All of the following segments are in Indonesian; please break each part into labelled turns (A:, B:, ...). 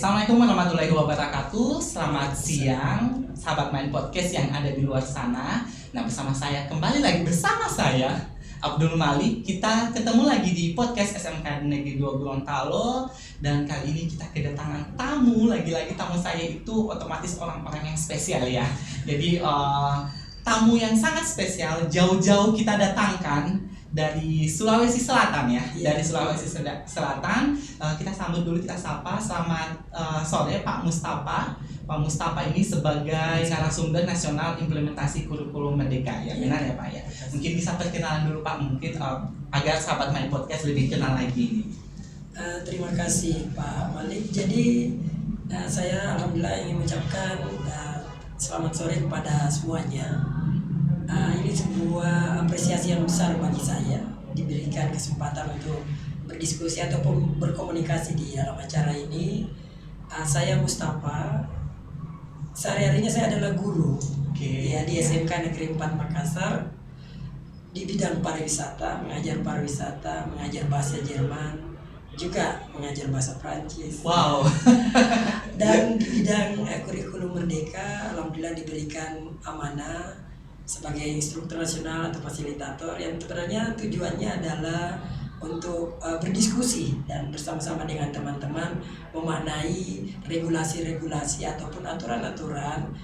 A: Assalamualaikum warahmatullahi wabarakatuh. Selamat siang, sahabat main podcast yang ada di luar sana. Nah, bersama saya kembali lagi bersama saya Abdul Malik. Kita ketemu lagi di podcast SMK Negeri 2 Gorontalo. Dan kali ini kita kedatangan tamu. Lagi-lagi tamu saya itu otomatis orang-orang yang spesial ya. Jadi tamu yang sangat spesial, jauh-jauh kita datangkan dari Sulawesi Selatan ya. Dari Sulawesi Selatan kita sambut dulu, kita sapa. Selamat sore Pak Mustafa. Pak Mustafa ini sebagai narasumber nasional implementasi kurikulum Merdeka ya, benar ya Pak ya. Mungkin bisa perkenalan dulu Pak, mungkin agar sahabat main podcast lebih kenal lagi ini.
B: Terima kasih Pak Malik. Jadi saya alhamdulillah ingin mengucapkan selamat sore kepada semuanya. Ini sebuah apresiasi yang besar bagi saya diberikan kesempatan untuk berdiskusi ataupun berkomunikasi di dalam acara ini. Saya Mustafa, sehari-harinya saya adalah guru di SMK Negeri 4 Makassar di bidang pariwisata, mengajar pariwisata, mengajar bahasa Jerman, juga mengajar bahasa Prancis.
A: Wow.
B: Dan di bidang kurikulum Merdeka, alhamdulillah diberikan amanah sebagai instruktur nasional atau fasilitator yang sebenarnya tujuannya adalah untuk berdiskusi dan bersama-sama dengan teman-teman memaknai regulasi-regulasi ataupun aturan-aturan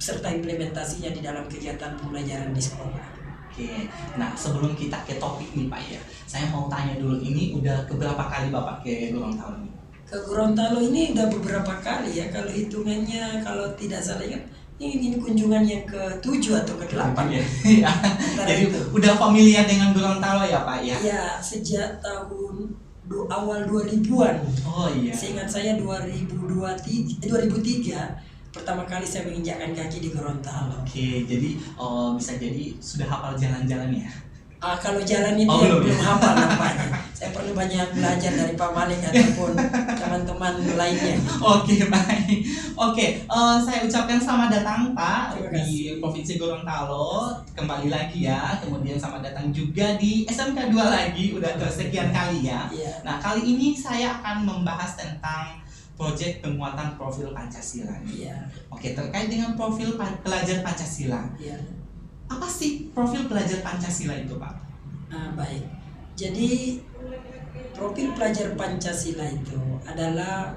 B: serta implementasinya di dalam kegiatan pembelajaran di sekolah.
A: Oke, nah sebelum kita ke topik nih Pak ya, saya mau tanya dulu, ini udah keberapa kali Bapak ke Gorontalo nih?
B: Ke Gorontalo ini udah beberapa kali ya, kalau hitungannya kalau tidak salah ingat ini kunjungan yang ke-7 atau ke-8
A: ya. Jadi udah familiar dengan Gorontalo ya Pak ya?
B: Ya, sejak tahun awal 2000-an.
A: Oh iya.
B: Seingat saya 2003 pertama kali saya menginjakkan kaki di Gorontalo.
A: Oke, jadi bisa jadi sudah hafal jalan-jalan ya?
B: Kalau jalan itu belum hafal nampaknya. Saya perlu banyak belajar dari Pak Malik ataupun teman-teman lainnya.
A: Oke, baik. Oke, saya ucapkan selamat datang Pak di Provinsi Gorontalo. Kembali lagi ya. Kemudian selamat datang juga di SMK 2 lagi, udah kesekian kali ya. Nah, kali ini saya akan membahas tentang proyek penguatan profil Pancasila. Oke, terkait dengan profil pelajar Pancasila. Apa sih profil pelajar Pancasila itu Pak?
B: Baik, jadi profil pelajar Pancasila itu adalah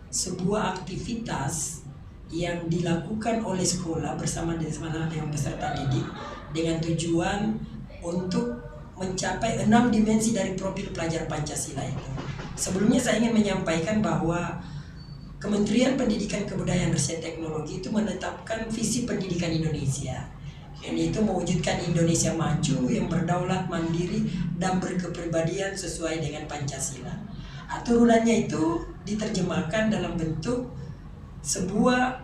B: sebuah aktivitas yang dilakukan oleh sekolah bersama dengan peserta didik dengan tujuan untuk mencapai 6 dimensi dari profil pelajar Pancasila itu. Sebelumnya saya ingin menyampaikan bahwa Kementerian Pendidikan Kebudayaan Riset Teknologi itu menetapkan visi pendidikan Indonesia. Ini itu mewujudkan Indonesia maju yang berdaulat, mandiri, dan berkepribadian sesuai dengan Pancasila. Turunannya itu diterjemahkan dalam bentuk sebuah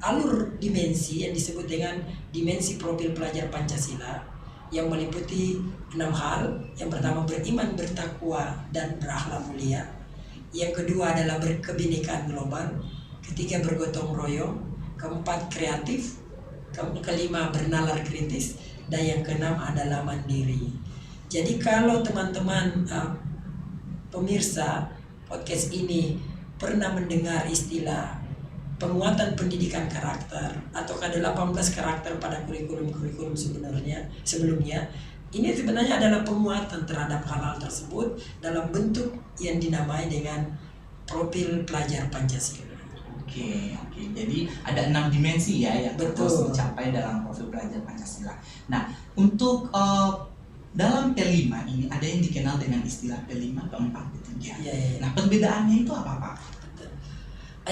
B: alur dimensi yang disebut dengan dimensi profil pelajar Pancasila yang meliputi 6 hal. Yang pertama beriman, bertakwa, dan berakhlak mulia. Yang kedua adalah berkebinekaan global. Ketiga bergotong royong. Keempat kreatif. Kelima bernalar kritis, dan yang keenam adalah mandiri. Jadi kalau teman-teman pemirsa podcast ini pernah mendengar istilah penguatan pendidikan karakter atau ada 18 karakter pada kurikulum sebelumnya, ini sebenarnya adalah penguatan terhadap hal-hal tersebut dalam bentuk yang dinamai dengan profil pelajar Pancasila.
A: Oke. Jadi ada 6 dimensi ya yang harus dicapai dalam profil pelajar Pancasila. Nah, untuk dalam P5 ini ada yang dikenal dengan istilah P5, P4, P3. Nah, perbedaannya itu apa Pak?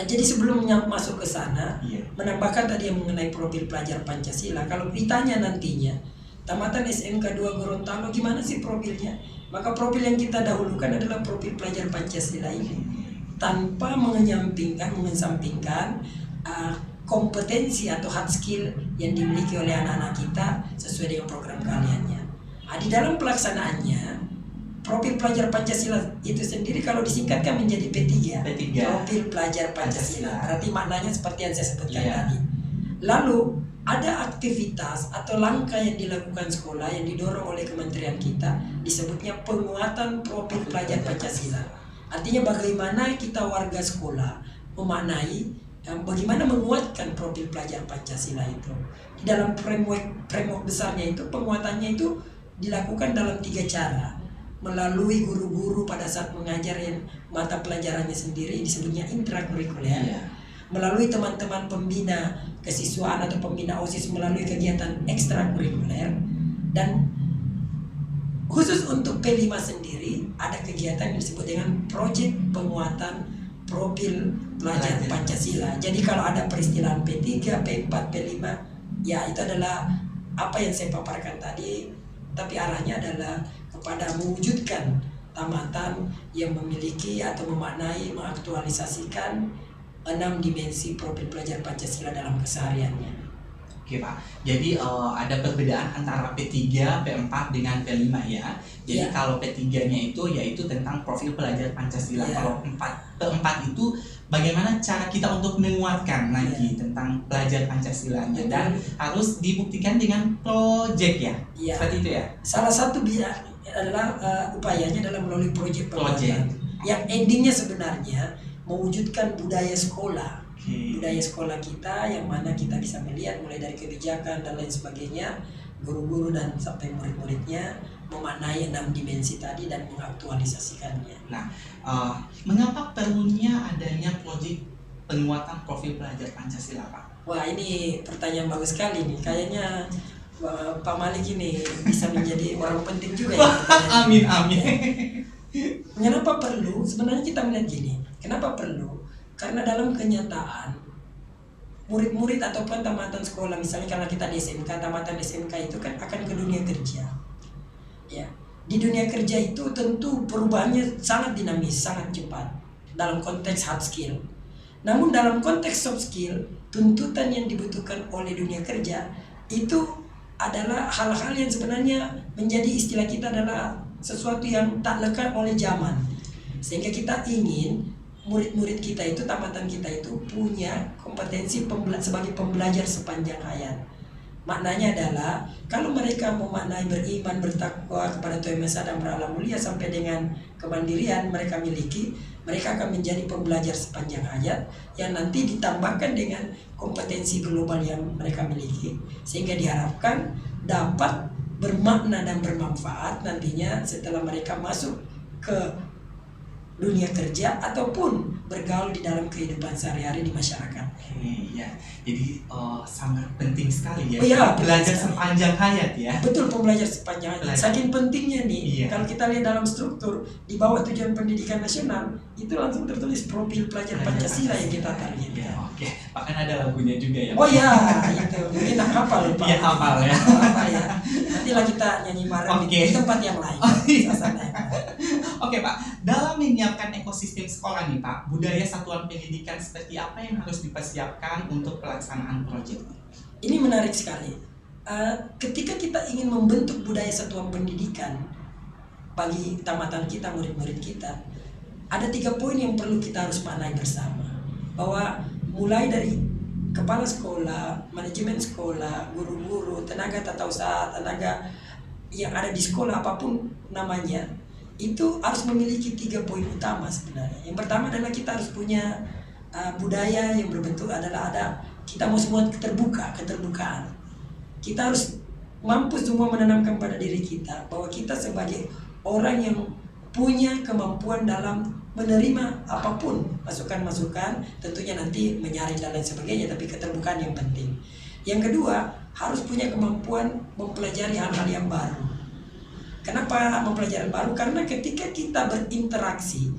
B: Jadi sebelum masuk ke sana, menambahkan tadi yang mengenai profil pelajar Pancasila. Kalau ditanya nantinya, tamatan SMK 2 Gorontalo gimana sih profilnya? Maka profil yang kita dahulukan adalah profil pelajar Pancasila ini. Tanpa mengesampingkan kompetensi atau hard skill yang dimiliki oleh anak-anak kita sesuai dengan program keahliannya. Di dalam pelaksanaannya, profil pelajar Pancasila itu sendiri kalau disingkatkan menjadi P3. Profil pelajar Pancasila. Berarti maknanya seperti yang saya sebutkan tadi. Lalu ada aktivitas atau langkah yang dilakukan sekolah yang didorong oleh kementerian kita disebutnya penguatan profil pelajar Pancasila. Artinya bagaimana kita warga sekolah memaknai bagaimana menguatkan profil pelajar Pancasila itu. Di dalam framework besarnya itu, penguatannya itu dilakukan dalam 3 cara. Melalui guru-guru pada saat mengajar yang mata pelajarannya sendiri, disebutnya intrakurikuler.
A: Iya.
B: Melalui teman-teman pembina kesiswaan atau pembina OSIS melalui kegiatan ekstrakurikuler. Dan khusus untuk P5 sendiri ada kegiatan yang disebut dengan proyek penguatan profil pelajar Pancasila. Jadi kalau ada peristilaan P3, P4, P5, ya itu adalah apa yang saya paparkan tadi, tapi arahnya adalah kepada mewujudkan tamatan yang memiliki atau memaknai, mengaktualisasikan 6 dimensi profil pelajar Pancasila dalam kesehariannya.
A: Oke Pak, jadi ada perbedaan antara P3, P4 dengan P5 ya. Jadi kalau P3-nya itu yaitu tentang profil pelajar Pancasila. Kalau P4 itu bagaimana cara kita untuk menguatkan lagi tentang pelajar Pancasila-nya. Dan harus dibuktikan dengan proyek ya. Seperti itu ya.
B: Salah satu adalah upayanya adalah melalui proyek penguatan. Yang endingnya sebenarnya mewujudkan budaya sekolah. Budaya sekolah kita yang mana kita bisa melihat mulai dari kebijakan dan lain sebagainya, guru-guru dan sampai murid-muridnya memaknai 6 dimensi tadi dan mengaktualisasikannya.
A: Nah, mengapa perlunya adanya proyek penguatan profil pelajar Pancasila, Pak?
B: Wah, ini pertanyaan bagus sekali nih. Kayaknya Pak Malik ini bisa menjadi orang penting juga ya.
A: Amin, amin.
B: Kenapa perlu? Sebenarnya kita melihat gini. Kenapa perlu? Karena dalam kenyataan murid-murid ataupun tamatan sekolah, misalnya karena kita di SMK, tamatan SMK itu kan akan ke dunia kerja. Ya, di dunia kerja itu tentu perubahannya sangat dinamis, sangat cepat dalam konteks hard skill. Namun dalam konteks soft skill, tuntutan yang dibutuhkan oleh dunia kerja itu adalah hal-hal yang sebenarnya menjadi istilah kita adalah sesuatu yang tak lekang oleh zaman. Sehingga kita ingin murid-murid kita itu, tamatan kita itu punya kompetensi sebagai pembelajar sepanjang hayat. Maknanya adalah kalau mereka memaknai beriman, bertakwa kepada Tuhan Maha Esa dan beralam mulia sampai dengan kemandirian mereka miliki, mereka akan menjadi pembelajar sepanjang hayat yang nanti ditambahkan dengan kompetensi global yang mereka miliki, sehingga diharapkan dapat bermakna dan bermanfaat nantinya setelah mereka masuk ke dunia kerja ataupun bergaul di dalam kehidupan sehari-hari di masyarakat.
A: Iya, jadi sangat penting sekali ya.
B: Oh, iya,
A: belajar sepanjang hayat ya.
B: Betul, pembelajar sepanjang hayat. Saking pentingnya nih,
A: Iya.
B: kalau kita lihat dalam struktur di bawah tujuan pendidikan nasional itu langsung tertulis profil pelajar Pancasila yang kita target.
A: Ya, oke. Bahkan ada lagunya juga ya.
B: Oh ya, itu mungkin hafal Pak.
A: Iya, hafal ya.
B: Hafal ya. Nantilah kita nyanyi bareng di tempat yang lain.
A: Oke Pak, dalam menyiapkan ekosistem sekolah nih Pak, budaya satuan pendidikan seperti apa yang harus dipersiapkan untuk pelaksanaan proyek?
B: Ini menarik sekali. Ketika kita ingin membentuk budaya satuan pendidikan bagi tamatan kita, murid-murid kita, ada 3 poin yang perlu kita harus maknai bersama. Bahwa mulai dari kepala sekolah, manajemen sekolah, guru-guru, tenaga tata usaha, tenaga yang ada di sekolah apapun namanya, itu harus memiliki 3 poin utama sebenarnya. Yang pertama adalah kita harus punya budaya yang berbentuk adalah kita mau semua keterbukaan. Kita harus mampu semua menanamkan pada diri kita bahwa kita sebagai orang yang punya kemampuan dalam menerima apapun masukan-masukan, tentunya nanti menyaring dan lain sebagainya, tapi keterbukaan yang penting. Yang kedua, harus punya kemampuan mempelajari hal-hal yang baru. Kenapa mempelajari baru? Karena ketika kita berinteraksi,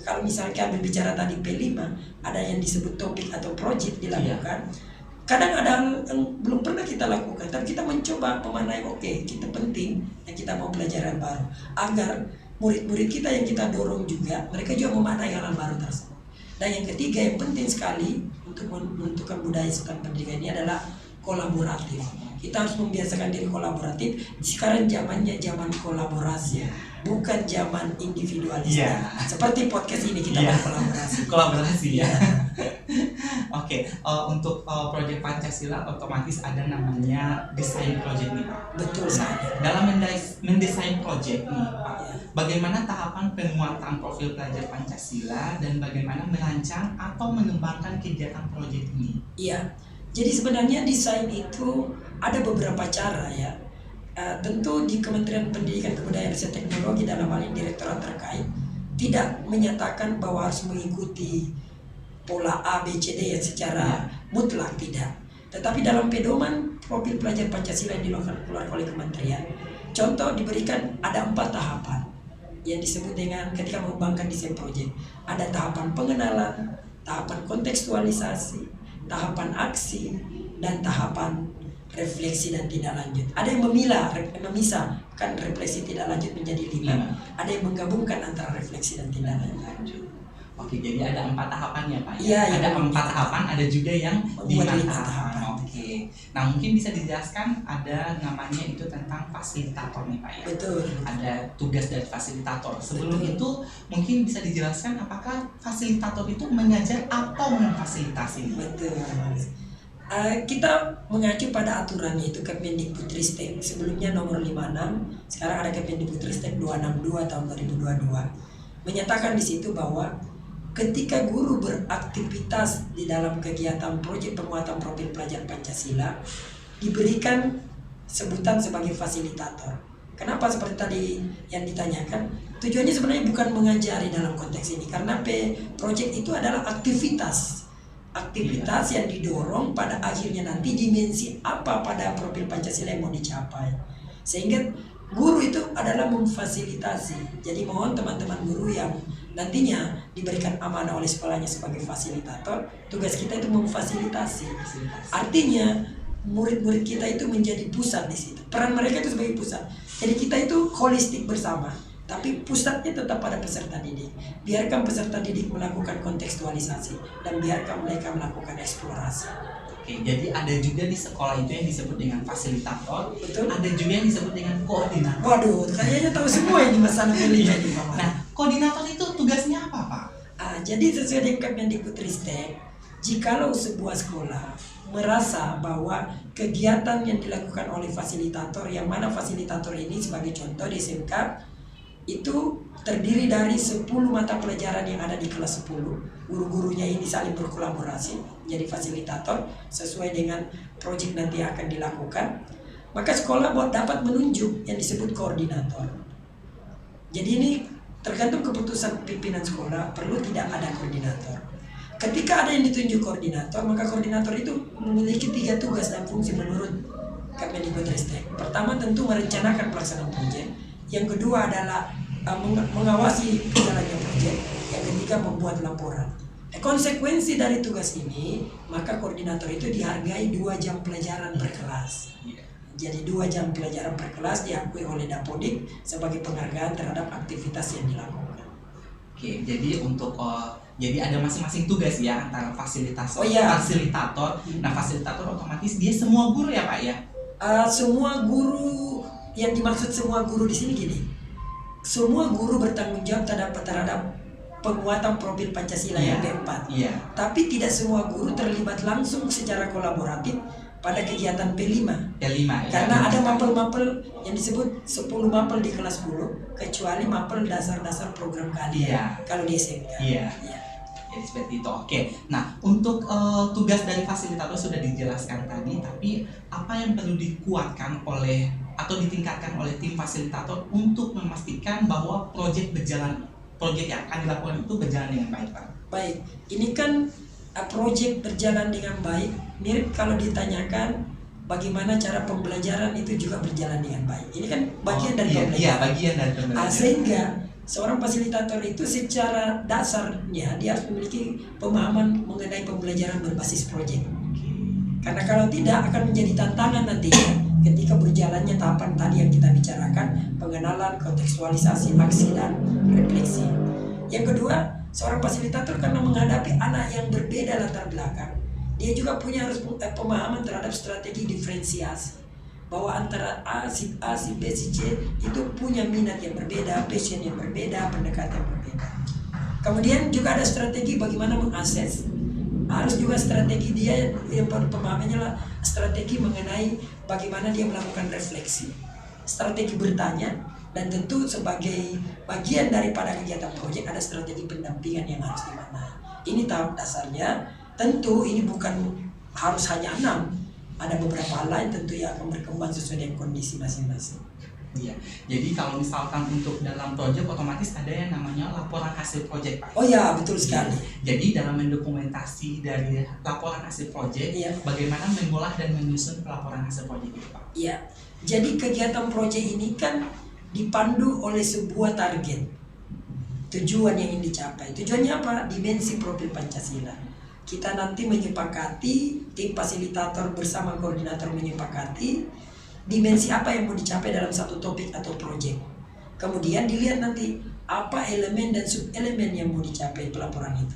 B: kalau misalnya berbicara tadi P5, ada yang disebut topik atau project dilakukan. Kadang ada yang belum pernah kita lakukan, tapi kita mencoba memanai, oke, kita penting dan kita mau pelajaran baru. Agar murid-murid kita yang kita dorong juga, mereka juga memaknai hal baru tersebut. Dan yang ketiga yang penting sekali untuk menentukan budaya satuan pendidikan ini adalah kolaboratif. Kita harus membiasakan diri kolaboratif. Sekarang zamannya zaman kolaborasi, bukan zaman individualis. Seperti podcast ini kita berkolaborasi.
A: Kolaborasi ya. Oke, untuk proyek Pancasila otomatis ada namanya desain proyek nih Pak.
B: Betul sekali.
A: Dalam mendesain proyek nih Pak,
B: Ya.
A: bagaimana tahapan penguatan profil pelajar Pancasila dan bagaimana merancang atau mengembangkan kegiatan proyek ini?
B: Iya, jadi sebenarnya desain itu ada beberapa cara ya. Tentu di Kementerian Pendidikan Kebudayaan dan Teknologi dalam hal ini direktorat terkait tidak menyatakan bahwa harus mengikuti pola A, B, C, D yang secara mutlak, tidak. Tetapi dalam pedoman profil pelajar Pancasila yang dikeluarkan oleh Kementerian, contoh diberikan ada 4 tahapan yang disebut dengan ketika mengembangkan desain proyek. Ada tahapan pengenalan, tahapan kontekstualisasi, tahapan aksi, dan tahapan refleksi dan tindak lanjut. Ada yang memisahkan refleksi tidak lanjut menjadi 5. Ada yang menggabungkan antara refleksi dan tindak lanjut.
A: Oke, jadi ada 4 tahapan ya Pak?
B: Iya,
A: ada 4 tahapan, ada juga yang 5
B: 5
A: tahapan. Oke, nah mungkin bisa dijelaskan ada namanya itu tentang fasilitator nih Pak ya?
B: Betul.
A: Ada tugas dari fasilitator. Sebelum
B: Betul.
A: itu mungkin bisa dijelaskan apakah fasilitator itu mengajar atau memfasilitasi?
B: Betul. Kita mengacu pada aturannya itu Kemendikbudristek sebelumnya nomor 56, sekarang ada Kemendikbudristek 262 tahun 2022 menyatakan di situ bahwa ketika guru beraktivitas di dalam kegiatan proyek penguatan profil pelajar Pancasila diberikan sebutan sebagai fasilitator. Kenapa seperti tadi yang ditanyakan? Tujuannya sebenarnya bukan mengajari dalam konteks ini karena proyek itu adalah aktivitas yang didorong pada akhirnya nanti dimensi apa pada profil Pancasila yang mau dicapai. Sehingga guru itu adalah memfasilitasi. Jadi mohon teman-teman guru yang nantinya diberikan amanah oleh sekolahnya sebagai fasilitator, tugas kita itu memfasilitasi. Artinya murid-murid kita itu menjadi pusat di situ. Peran mereka itu sebagai pusat. Jadi kita itu holistik bersama. Tapi pusatnya tetap pada peserta didik. Biarkan peserta didik melakukan kontekstualisasi dan biarkan mereka melakukan eksplorasi.
A: Oke, jadi ada juga di sekolah itu yang disebut dengan fasilitator.
B: Betul.
A: Ada juga yang disebut dengan koordinator.
B: Waduh, kayaknya tahu semua ini masalah pilihan di bawah.
A: Nah, koordinator itu tugasnya apa Pak?
B: Jadi sesuai dengan Kemendikbudristek, jikalau sebuah sekolah merasa bahwa kegiatan yang dilakukan oleh fasilitator, yang mana fasilitator ini sebagai contoh di SMK itu terdiri dari 10 mata pelajaran yang ada di kelas 10. Guru-gurunya ini saling berkolaborasi jadi fasilitator sesuai dengan proyek nanti yang akan dilakukan. Maka sekolah dapat menunjuk yang disebut koordinator. Jadi ini tergantung keputusan pimpinan sekolah, perlu tidak ada koordinator. Ketika ada yang ditunjuk koordinator, maka koordinator itu memiliki 3 tugas dan fungsi menurut Kemendikbudristek. Pertama tentu merencanakan pelaksanaan proyek. Yang kedua adalah mengawasi jalannya proyek. Yang ketiga membuat laporan. Konsekuensi dari tugas ini, maka koordinator itu dihargai 2 jam pelajaran per kelas. Jadi 2 jam pelajaran per kelas diakui oleh Dapodik sebagai penghargaan terhadap aktivitas yang dilakukan.
A: Oke, jadi untuk jadi ada masing-masing tugas ya antara fasilitator. Nah, fasilitator otomatis dia semua guru ya Pak ya?
B: Semua guru, yang dimaksud semua guru di sini gini. Semua guru bertanggung jawab terhadap penguatan profil Pancasila yang keempat. Tapi tidak semua guru terlibat langsung secara kolaboratif pada kegiatan P5. Karena ada mapel-mapel yang disebut 10 mapel di kelas 10, kecuali mapel dasar-dasar program kalian kalau di SMK.
A: Jadi seperti itu. Oke. Nah, untuk tugas dari fasilitator sudah dijelaskan tadi, tapi apa yang perlu dikuatkan oleh atau ditingkatkan oleh tim fasilitator untuk memastikan bahwa proyek yang akan dilakukan itu berjalan dengan baik, Pak?
B: Baik, ini kan proyek berjalan dengan baik. Mirip kalau ditanyakan bagaimana cara pembelajaran itu juga berjalan dengan baik. Ini kan bagian dari pembelajaran.
A: Iya, bagian dari pembelajaran.
B: Sehingga seorang fasilitator itu secara dasarnya dia harus memiliki pemahaman mengenai pembelajaran berbasis proyek. Karena kalau tidak akan menjadi tantangan nantinya ketika berjalannya tahapan tadi yang kita bicarakan, pengenalan, kontekstualisasi, aksi, dan refleksi. Yang kedua, seorang fasilitator karena menghadapi anak yang berbeda latar belakang, dia juga punya harus pemahaman terhadap strategi diferensiasi. Bahwa antara si A, si B, si C itu punya minat yang berbeda, passion yang berbeda, pendekatan yang berbeda. Kemudian juga ada strategi bagaimana mengakses harus juga strategi dia yang pemahamannya lah strategi mengenai bagaimana dia melakukan refleksi, strategi bertanya, dan tentu sebagai bagian daripada kegiatan proyek ada strategi pendampingan yang harus dimaknai. Ini tahap dasarnya. Tentu ini bukan harus hanya 6, ada beberapa hal lain tentu yang akan berkembang sesuai dengan kondisi masing-masing.
A: Iya, jadi kalau misalkan untuk dalam proyek otomatis ada yang namanya laporan hasil proyek, Pak.
B: Oh ya, betul sekali.
A: Jadi dalam mendokumentasi dari laporan hasil proyek,
B: Iya.
A: bagaimana mengolah dan menyusun pelaporan hasil proyek itu, Pak?
B: Iya, jadi kegiatan proyek ini kan dipandu oleh sebuah target, tujuan yang ingin dicapai. Tujuannya apa? Dimensi profil Pancasila. Kita nanti menyepakati, tim fasilitator bersama koordinator menyepakati dimensi apa yang mau dicapai dalam satu topik atau proyek. Kemudian dilihat nanti apa elemen dan sub-elemen yang mau dicapai pelaporan itu.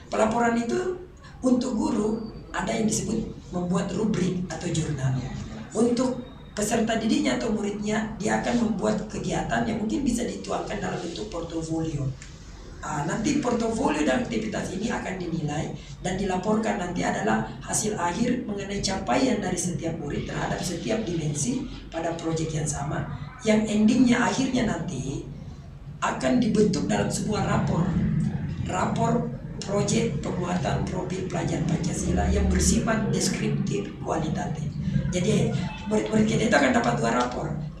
B: Pelaporan itu untuk guru ada yang disebut membuat rubrik atau jurnal. Untuk peserta didiknya atau muridnya, dia akan membuat kegiatan yang mungkin bisa dituangkan dalam bentuk portofolio. Nanti portofolio dan aktivitas ini akan dinilai dan dilaporkan nanti adalah hasil akhir mengenai capaian dari setiap murid terhadap setiap dimensi pada proyek yang sama, yang endingnya akhirnya nanti akan dibentuk dalam sebuah rapor proyek penguatan profil pelajar Pancasila yang bersifat deskriptif kualitatif. Jadi murid-murid kita itu akan dapat 2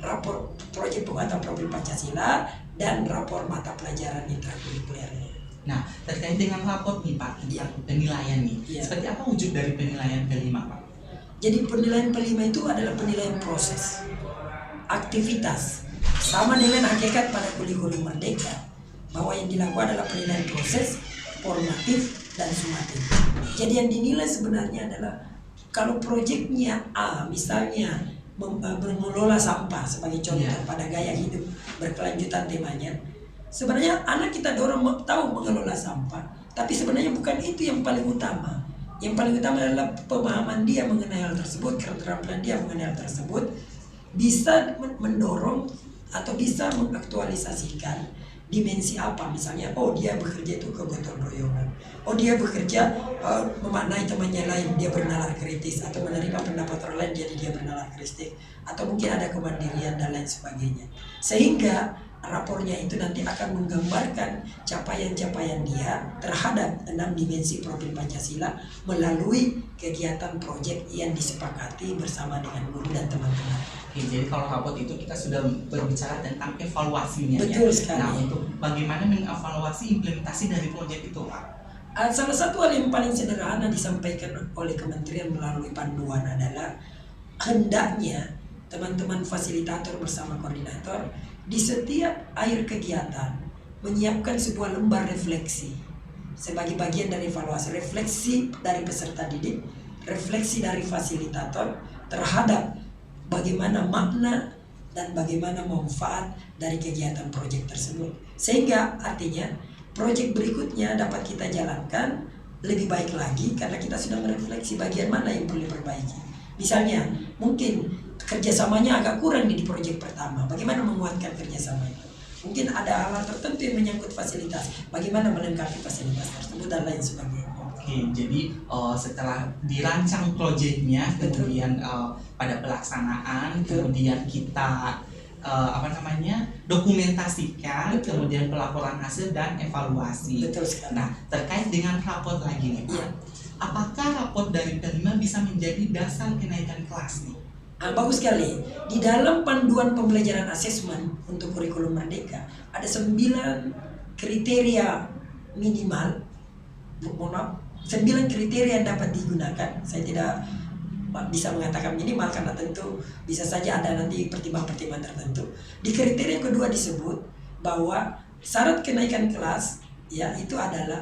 B: rapor proyek penguatan profil Pancasila dan rapor mata pelajaran intrakurikulernya.
A: Nah, terkait dengan rapor nih, Pak, tentang penilaian nih, seperti apa wujud dari penilaian kelima, Pak?
B: Jadi penilaian kelima itu adalah penilaian proses, aktivitas, sama dengan hakikat pada kurikulum Merdeka, bahwa yang dilakukan adalah penilaian proses, formatif, dan sumatif. Jadi yang dinilai sebenarnya adalah kalau proyeknya A, misalnya mengelola sampah sebagai contoh pada gaya hidup berkelanjutan temanya, sebenarnya anak kita dorong tahu mengelola sampah, tapi sebenarnya bukan itu yang paling utama. Yang paling utama adalah pemahaman dia mengenai hal tersebut, keterampilan dia mengenai hal tersebut bisa mendorong atau bisa mengaktualisasikan dimensi apa, misalnya dia bekerja itu kegotong royongan, dia bekerja memaknai temannya lain, dia bernalar kritis, atau menerima pendapat orang lain jadi dia bernalar kritis, atau mungkin ada kemandirian dan lain sebagainya. Sehingga rapornya itu nanti akan menggambarkan capaian-capaian dia terhadap 6 dimensi profil Pancasila melalui kegiatan proyek yang disepakati bersama dengan guru dan teman-teman.
A: Oke, jadi kalau rapor itu kita sudah berbicara tentang evaluasinya.
B: Betul
A: ya.
B: sekali.
A: Nah, untuk bagaimana mengevaluasi implementasi dari proyek itu, Pak?
B: Salah satu hal yang paling sederhana disampaikan oleh kementerian melalui panduan adalah hendaknya teman-teman fasilitator bersama koordinator di setiap akhir kegiatan menyiapkan sebuah lembar refleksi sebagai bagian dari evaluasi, refleksi dari peserta didik, refleksi dari fasilitator terhadap bagaimana makna dan bagaimana manfaat dari kegiatan proyek tersebut. Sehingga artinya proyek berikutnya dapat kita jalankan lebih baik lagi karena kita sudah merefleksi bagian mana yang perlu diperbaiki. Misalnya mungkin kerjasamanya agak kurang di proyek pertama, bagaimana menguatkan kerjasama itu. Mungkin ada hal-hal tertentu yang menyangkut fasilitas, bagaimana melengkapi fasilitas tersebut dan lain sebagainya.
A: Oke, jadi setelah dirancang proyeknya, kemudian pada pelaksanaan, kemudian kita dokumentasikan, kemudian pelaporan hasil dan evaluasi.
B: Betul sekali.
A: Nah, terkait dengan raport lagi nih, Pak. Apakah raport dari kelima bisa menjadi dasar kenaikan kelas nih?
B: Bagus sekali. Di dalam panduan pembelajaran asesmen untuk kurikulum Merdeka ada 9 kriteria minimal, 9 kriteria yang dapat digunakan. Saya tidak bisa mengatakan minimal karena tentu bisa saja ada nanti pertimbangan-pertimbangan tertentu. Di kriteria yang kedua disebut bahwa syarat kenaikan kelas itu adalah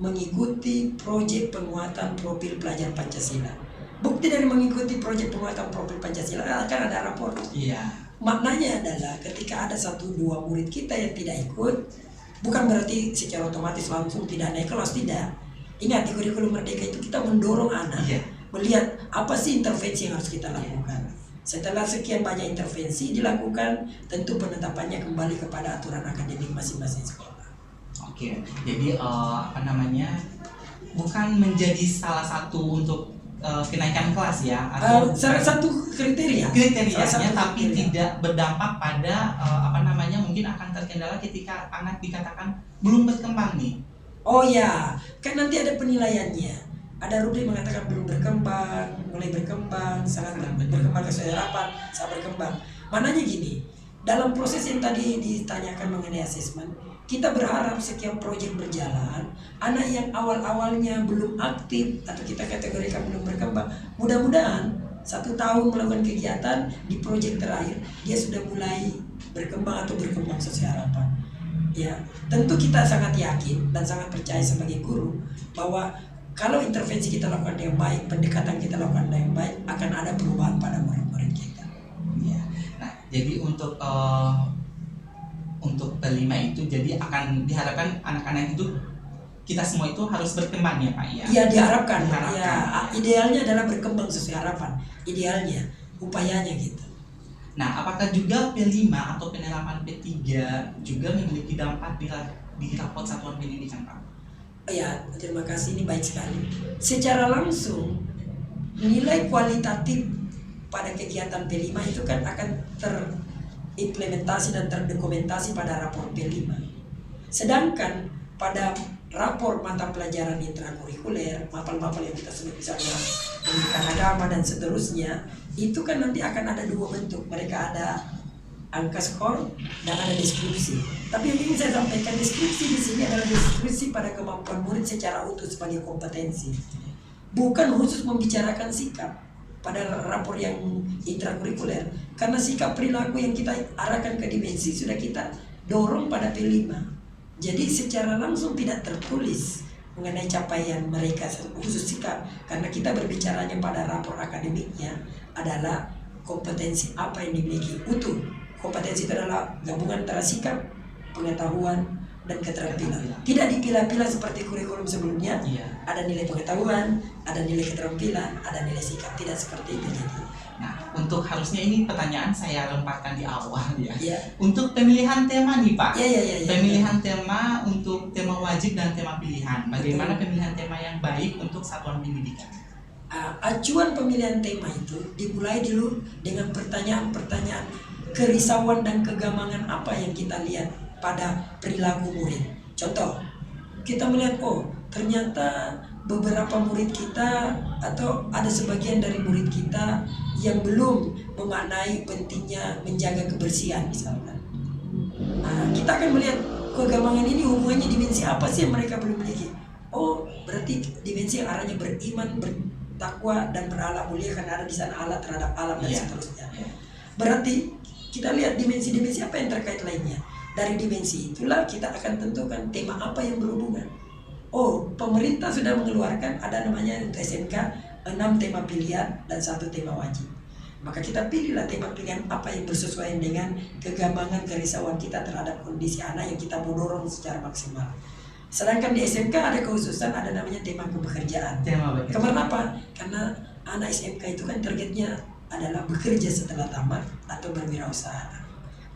B: mengikuti proyek penguatan profil pelajar Pancasila. Bukti dari mengikuti proyek penguatan profil Pancasila akan ada rapor.
A: Iya.
B: Maknanya adalah ketika ada 1-2 murid kita yang tidak ikut, bukan berarti secara otomatis langsung tidak naik kelas, tidak. Ingat, di kurikulum Merdeka itu kita mendorong anak melihat apa sih intervensi yang harus kita lakukan. Setelah sekian banyak intervensi dilakukan, tentu penetapannya kembali kepada aturan akademik masing-masing sekolah.
A: Oke, jadi bukan menjadi salah satu untuk kenaikan kelas ya, atau
B: Salah satu kriteria.
A: kriterianya,
B: Salah satu
A: tapi
B: kriteria.
A: tidak berdampak pada mungkin akan terkendala ketika anak dikatakan belum berkembang nih.
B: Oh ya, kan nanti ada penilaiannya. Ada rubrik mengatakan belum berkembang, mulai berkembang, sangat berkembang sesuai harapan, sangat berkembang. Mananya gini, dalam proses yang tadi ditanyakan mengenai asesmen, kita berharap setiap proyek berjalan, anak yang awal-awalnya belum aktif atau kita kategorikan belum berkembang, mudah-mudahan 1 tahun melakukan kegiatan di proyek terakhir dia sudah mulai berkembang atau berkembang sesuai harapan. Ya, tentu kita sangat yakin dan sangat percaya sebagai guru bahwa kalau intervensi kita lakukan dengan baik, pendekatan kita lakukan dengan baik, akan ada perubahan pada murid-murid kita.
A: Ya. Nah, jadi untuk kelima itu jadi akan diharapkan anak-anak itu kita semua itu harus berkembang ya Pak ya.
B: Iya, diharapkan.
A: Diharapkan.
B: Ya, idealnya adalah berkembang sesuai harapan. Idealnya, upayanya gitu.
A: Nah, apakah juga P5 atau penerapan P3 juga memiliki dampak di rapot satuan pendidikan Pak?
B: Ya, terima kasih, ini baik sekali. Secara langsung nilai kualitatif pada kegiatan P5 itu kan akan terimplementasi dan terdokumentasi pada rapor P5. Sedangkan pada rapor mata pelajaran intrakurikuler, mapel-mapel yang kita sebut misalnya pendidikan agama dan seterusnya, itu kan nanti akan ada 2 bentuk. Mereka ada angka skor dan ada deskripsi. Tapi yang ingin saya sampaikan, deskripsi di sini adalah deskripsi pada kemampuan murid secara utuh sebagai kompetensi, bukan khusus membicarakan sikap pada rapor yang intrakurikuler. Karena sikap perilaku yang kita arahkan ke dimensi sudah kita dorong pada P5. Jadi secara langsung tidak tertulis mengenai capaian mereka khusus sikap, karena kita berbicaranya pada rapor akademiknya adalah kompetensi apa yang dimiliki utuh. Kompetensi itu adalah gabungan antara sikap, pengetahuan, dan keterampilan. Tidak dipilah-pilah seperti kurikulum sebelumnya.
A: Iya.
B: Ada nilai pengetahuan, ada nilai keterampilan, ada nilai sikap. Tidak seperti itu. Jadi.
A: Nah, untuk harusnya ini pertanyaan saya lemparkan di awal ya.
B: Ya.
A: Untuk pemilihan tema nih Pak.
B: Ya.
A: Pemilihan tema untuk tema wajib dan tema pilihan. Bagaimana pemilihan tema yang baik untuk satuan pendidikan?
B: Acuan pemilihan tema itu dimulai dulu dengan pertanyaan-pertanyaan kerisauan dan kegamangan apa yang kita lihat pada perilaku murid. Contoh, kita melihat ternyata beberapa murid kita atau ada sebagian dari murid kita yang belum memaknai pentingnya menjaga kebersihan misalkan. Kita akan melihat kegamangan ini hubungannya dimensi apa sih yang mereka belum miliki. Berarti dimensi yang arahnya beriman, bertakwa, dan berakhlak mulia, karena ada di sana alat terhadap alam dan seterusnya. Berarti kita lihat dimensi-dimensi apa yang terkait lainnya. Dari dimensi itulah kita akan tentukan tema apa yang berhubungan. Pemerintah sudah mengeluarkan ada namanya untuk SMK 6 tema pilihan dan 1 tema wajib. Maka kita pilihlah tema pilihan apa yang bersesuaian dengan kegamangan kerisauan kita terhadap kondisi anak yang kita mau dorong secara maksimal. Sedangkan di SMK ada kekhususan, ada namanya tema kebekerjaan. Kenapa? Karena anak SMK itu kan targetnya adalah bekerja setelah tamat atau berwirausaha.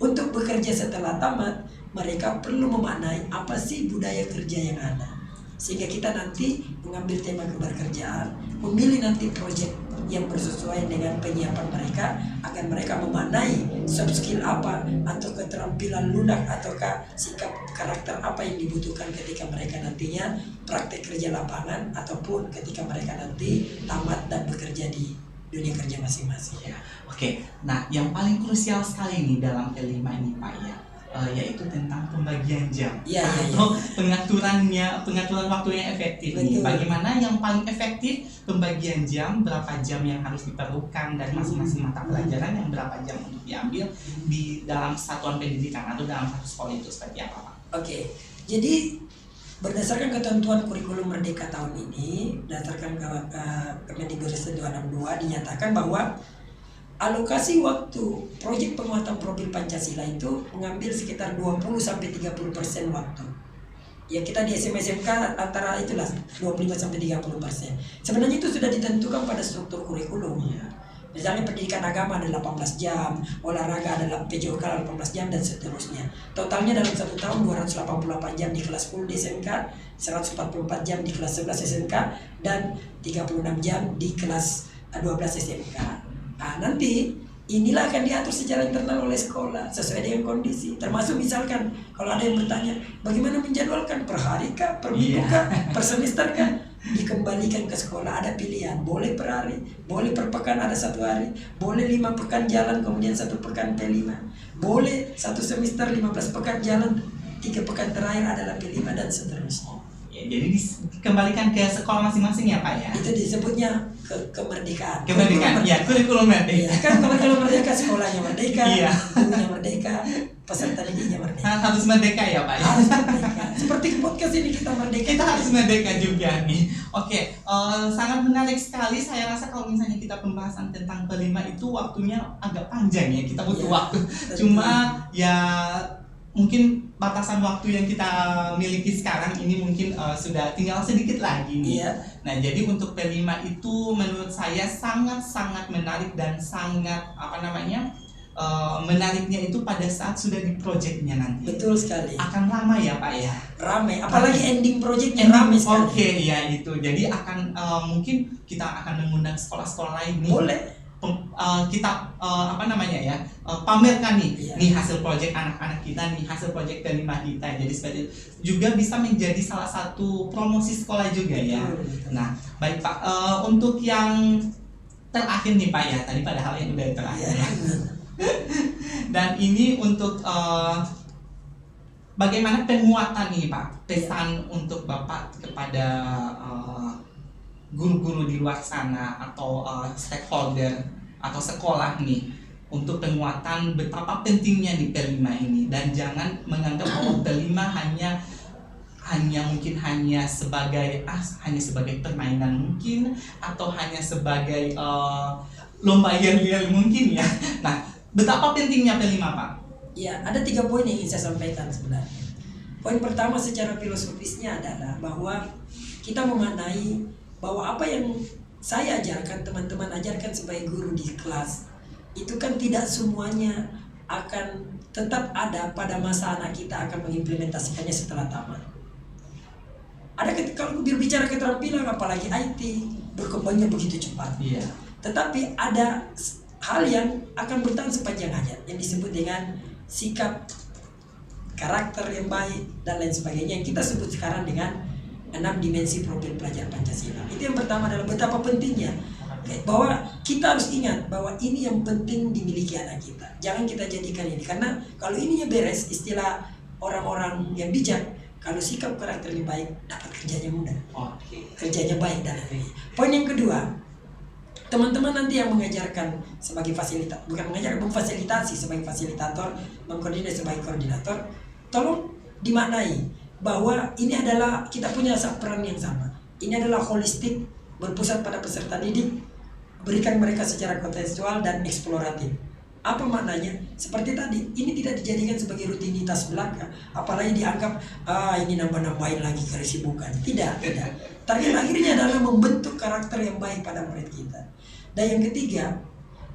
B: Untuk bekerja setelah tamat, mereka perlu memaknai apa sih budaya kerja yang ada. Sehingga kita nanti mengambil tema keberkerjaan, memilih nanti proyek yang bersesuaian dengan penyiapan mereka, agar mereka memaknai soft skill apa atau keterampilan lunak ataukah sikap karakter apa yang dibutuhkan ketika mereka nantinya praktek kerja lapangan ataupun ketika mereka nanti tamat dan bekerja di dunia kerja masing-masing.
A: Ya, oke. Nah, yang paling krusial sekali nih dalam P5 ini Pak ya, yaitu tentang pembagian jam atau pengaturan waktu yang efektif nih. Bagaimana yang paling efektif pembagian jam, berapa jam yang harus diperlukan dari masing-masing mata pelajaran, yang berapa jam untuk diambil di dalam satuan pendidikan atau dalam satu sekolah itu seperti apa Pak?
B: Oke. Jadi berdasarkan ketentuan kurikulum Merdeka tahun ini, berdasarkan Kemendikbudristek 262 dinyatakan bahwa alokasi waktu proyek penguatan profil Pancasila itu mengambil sekitar 20-30% waktu. Ya, kita di SMK antara itulah 25-30%. Sebenarnya itu sudah ditentukan pada struktur kurikulum. Misalnya pendidikan agama ada 18 jam, olahraga adalah PJOK 18 jam dan seterusnya. Totalnya dalam 1 tahun 288 jam di kelas 10 di SMK, 144 jam di kelas 11 SMK, dan 36 jam di kelas 12 SMK. Nah, nanti inilah akan diatur secara internal oleh sekolah sesuai dengan kondisi. Termasuk misalkan kalau ada yang bertanya, bagaimana menjadwalkan per hari kah, per minggu kah, per semester kah? Dikembalikan ke sekolah, ada pilihan, boleh per hari, boleh per pekan ada 1 hari, boleh 5 pekan jalan kemudian 1 pekan P5, boleh 1 semester 15 pekan jalan, 3 pekan terakhir adalah P5 dan seterusnya.
A: Ya, jadi dikembalikan ke sekolah masing-masing ya Pak ya?
B: Itu disebutnya kemerdekaan.
A: Kemerdekaan, ya kurikulum merdeka.
B: Iya, kan kurikulum merdeka, sekolahnya merdeka,
A: Iya.
B: gurunya merdeka, peserta didiknya merdeka.
A: Harus merdeka ya Pak ya?
B: Harus merdeka. Seperti podcast ini kita merdeka.
A: Kita harus merdeka juga nih. Oke, sangat menarik sekali. Saya rasa kalau misalnya kita pembahasan tentang P5 itu waktunya agak panjang ya. Kita butuh
B: Iya,
A: waktu.
B: betul.
A: Cuma ya mungkin batasan waktu yang kita miliki sekarang ini mungkin sudah tinggal sedikit lagi nih.
B: Iya.
A: Nah, jadi untuk P5 itu menurut saya sangat-sangat menarik dan sangat menariknya itu pada saat sudah di projectnya nanti.
B: Betul sekali.
A: Akan lama ya Pak ya?
B: Ramai, apalagi ending projectnya ramai sekali.
A: Oke, ya itu. Jadi akan mungkin kita akan mengundang sekolah-sekolah lain nih.
B: Boleh.
A: Kita pamerkan nih,
B: Iya.
A: nih hasil proyek anak-anak kita, nih hasil proyek P5 kita. Jadi seperti juga bisa menjadi salah satu promosi sekolah juga ya.
B: Betul.
A: Nah, baik Pak, untuk yang terakhir nih Pak ya, tadi padahal yang udah terakhir.
B: Iya.
A: Dan ini untuk bagaimana penguatan nih Pak, pesan untuk Bapak kepada guru-guru di luar sana atau stakeholder atau sekolah nih untuk penguatan betapa pentingnya di P5 ini, dan jangan menganggap bahwa P5 hanya sebagai permainan mungkin, atau hanya sebagai lomba yel-yel mungkin ya. Nah, betapa pentingnya P5 Pak?
B: Ya, ada 3 poin yang ingin saya sampaikan sebenarnya. Poin pertama secara filosofisnya adalah bahwa kita memaknai bahwa apa yang saya ajarkan, teman-teman ajarkan sebagai guru di kelas, itu kan tidak semuanya akan tetap ada pada masa anak kita akan mengimplementasikannya setelah tamat. Kalau berbicara keterampilan, apalagi IT, berkembangnya begitu cepat.
A: Iya.
B: Tetapi ada hal yang akan bertahan sepanjang hayat, yang disebut dengan sikap, karakter yang baik, dan lain sebagainya, yang kita sebut sekarang dengan 6 dimensi profil pelajar Pancasila. Itu yang pertama adalah betapa pentingnya, bahwa kita harus ingat bahwa ini yang penting dimiliki anak kita. Jangan kita jadikan ini, karena kalau ininya beres, istilah orang-orang yang bijak, kalau sikap karakternya baik, dapat kerjanya mudah.
A: Oke.
B: Kerjanya baik dan lain-lain. Poin yang kedua, teman-teman nanti yang mengajarkan sebagai fasilitator, bukan mengajarkan, memfasilitasi sebagai fasilitator, mengkoordinasi sebagai koordinator, tolong dimaknai bahwa ini adalah kita punya peran yang sama. Ini adalah holistik, berpusat pada peserta didik, berikan mereka secara kontekstual dan eksploratif. Apa maknanya? Seperti tadi, ini tidak dijadikan sebagai rutinitas belaka, apalagi dianggap ini nambah-nambahin lagi kesibukan. Tidak. Target akhirnya adalah membentuk karakter yang baik pada murid kita. Dan yang ketiga,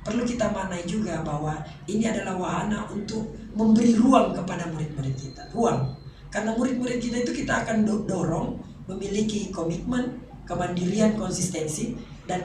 B: perlu kita maknai juga bahwa ini adalah wahana untuk memberi ruang kepada murid-murid kita. Ruang. Karena murid-murid kita itu kita akan dorong memiliki komitmen, kemandirian, konsistensi, dan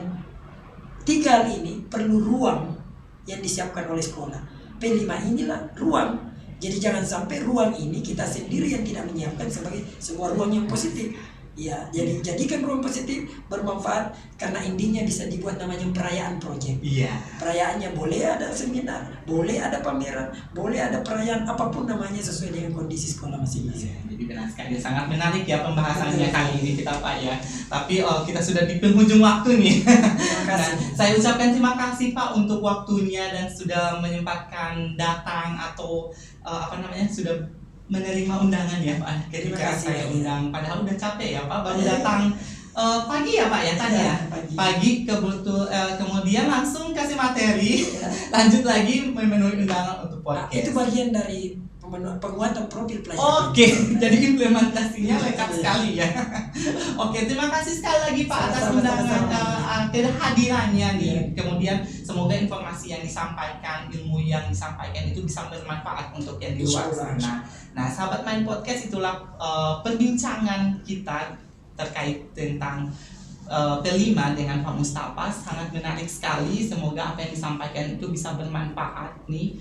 B: 3 hal ini perlu ruang yang disiapkan oleh sekolah. P5 inilah ruang. Jadi jangan sampai ruang ini kita sendiri yang tidak menyiapkan sebagai sebuah ruang yang positif. Ya, jadi jadikan ruang positif, bermanfaat, karena endingnya bisa dibuat namanya perayaan proyek.
A: Iya.
B: Perayaannya boleh ada seminar, boleh ada pameran, boleh ada perayaan, apapun namanya sesuai dengan kondisi sekolah masing-masing.
A: Iya, jadi benar sekali, sangat menarik ya pembahasannya kali ini kita Pak ya. Tapi kita sudah di penghujung waktu nih.
B: Terima kasih.
A: Nah, saya ucapkan terima kasih Pak untuk waktunya dan sudah menyempatkan datang atau sudah menerima undangan ya Pak.
B: Terima
A: Ketika
B: kasih.
A: saya undang, padahal udah capek ya Pak, baru
B: Iya.
A: datang pagi ya Pak ya tadi ya. Pagi kemudian langsung kasih materi, lanjut lagi memenuhi undangan untuk
B: Nah,
A: podcast.
B: itu bagian dari penguatan profil pelajar.
A: Oke, jadi implementasinya lengkap sekali ya. Oke, terima kasih sekali lagi Pak atas
B: Sama-sama,
A: undangan
B: sama-sama.
A: kehadirannya nih.
B: Iya.
A: Kemudian semoga informasi yang disampaikan, ilmu yang disampaikan itu bisa bermanfaat untuk yang di luar
B: Insyaallah.
A: sana. Nah, sahabat main podcast itulah perbincangan kita terkait tentang P5 dengan Pak Mustafa, sangat menarik sekali. Semoga apa yang disampaikan itu bisa bermanfaat nih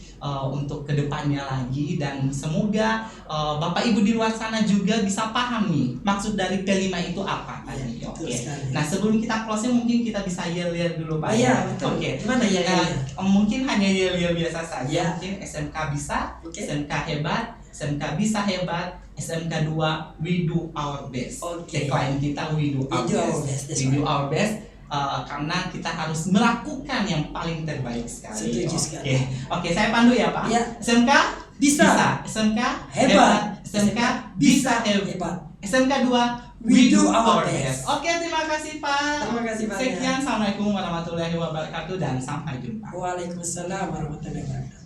A: untuk kedepannya lagi, dan semoga Bapak Ibu di luar sana juga bisa paham nih maksud dari P5 itu apa tadi.
B: Iya, betul
A: Oke.
B: sekali.
A: Nah, sebelum kita closing mungkin kita bisa yel-yel dulu Pak.
B: Iya, betul.
A: Oke.
B: Gimana ya?
A: Mungkin hanya yel-yel biasa saja.
B: Iya.
A: Mungkin SMK bisa,
B: Oke.
A: SMK hebat, SMK bisa hebat, SMK 2 we do our best.
B: Oke.
A: Klien kita we do our
B: We do our
A: best.
B: best, that's
A: We do
B: right.
A: our best. Karena kita harus melakukan yang paling terbaik sekali.
B: Setuju
A: Oke.
B: sekali.
A: Oke, saya pandu ya Pak.
B: Iya.
A: SMK
B: Bisa.
A: SMK
B: Hebat.
A: SMK bisa hebat.
B: Hebat.
A: SMK 2
B: We do our best.
A: Oke, terima kasih Pak.
B: Terima kasih banyak.
A: Sekian, assalamualaikum warahmatullahi wabarakatuh dan sampai jumpa.
B: Waalaikumsalam warahmatullahi wabarakatuh.